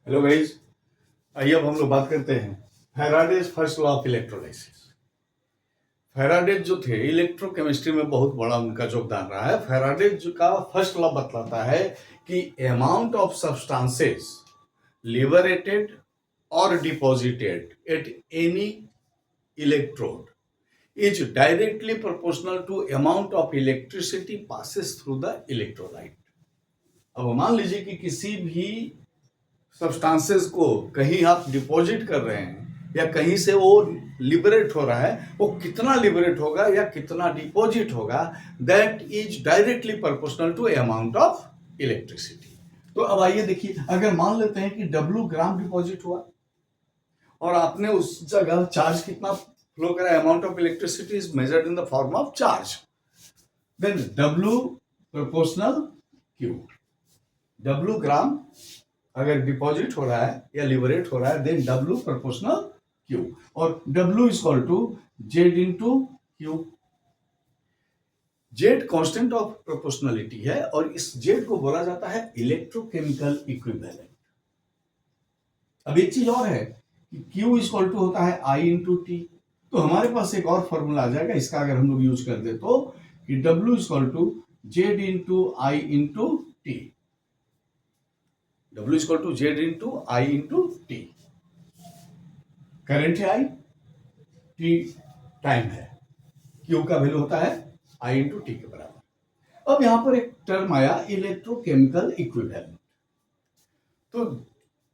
Hello guys, आइए अब हम लोग बात करते हैं Faraday's first law of electrolysis. Faraday's जो थे इलेक्ट्रोकेमिस्ट्री में बहुत बड़ा उनका योगदान रहा है। फैराडेज का फर्स्ट लॉ बतलाता है कि अमाउंट ऑफ सब्सटेंसेस लिबरेटेड और deposited at any electrode is directly proportional to amount of electricity passes through the electrolyte. अब मान लीजिए कि किसी भी सब्सटेंसेस को कहीं आप डिपॉजिट कर रहे हैं या कहीं से वो लिबरेट हो रहा है, वो कितना लिबरेट होगा या कितना डिपॉजिट होगा, that is directly proportional to amount of electricity. तो अब आइए देखिए, अगर मान लेते हैं कि W ग्राम डिपॉजिट हुआ और आपने उस जगह चार्ज कितना फ्लो करा, amount of electricity is measured in the form of charge, then W proportional Q। W gram अगर डिपॉजिट हो रहा है या लिबरेट हो रहा है, देन W प्रोपोर्शनल Q, और W is equal to Z into Q। Z constant of proportionality है और इस Z को बोला जाता है इलेक्ट्रोकेमिकल इक्विवेलेंट। अब एक चीज और है कि Q इज इक्वल टू होता है I इंटू T। तो हमारे पास एक और फॉर्मूला आ जाएगा, इसका अगर हम लोग यूज कर दे तो कि W is equal to Z into I into T। W equal to Z into I into T। Current है I, T टाइम है, Q का वैल्यू होता है I इंटू T के बराबर। अब यहां पर एक टर्म आया इलेक्ट्रोकेमिकल इक्विवेलेंट। तो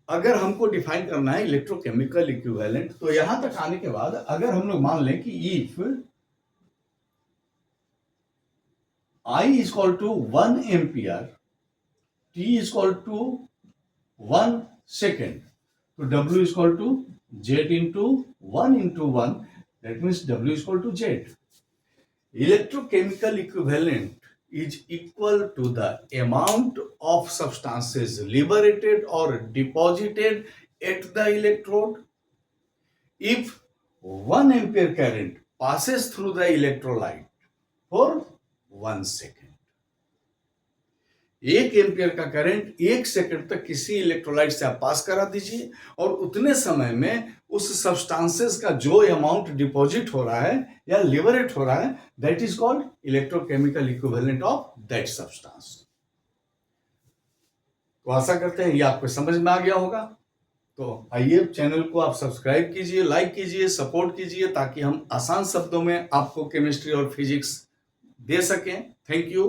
अगर हमको डिफाइन करना है इलेक्ट्रोकेमिकल इक्विवेलेंट, तो यहां तक आने के बाद अगर हम लोग मान लें कि if I is equal to 1 ampere, T is equal to 1 second, तो W is equal to Z into 1 into 1, that means W is equal to Z. Electrochemical equivalent is equal to the amount of substances liberated or deposited at the electrode if 1 ampere current passes through the electrolyte for 1 second. 1 ampere का current 1 second तक किसी electrolyte से आप पास करा दीजिए और उतने समय में उस सब्सटेंसेस का जो अमाउंट डिपॉजिट हो रहा है या लिबरेट हो रहा है, that is called electrochemical equivalent of that substance. तो आशा करते हैं ये आपको समझ में आ गया होगा। तो आइए चैनल को आप सब्सक्राइब कीजिए, लाइक कीजिए, सपोर्ट कीजिए, ताकि हम आसान शब्दों में आपको केमिस्ट्री और फिजिक्स दे सकें। Thank you.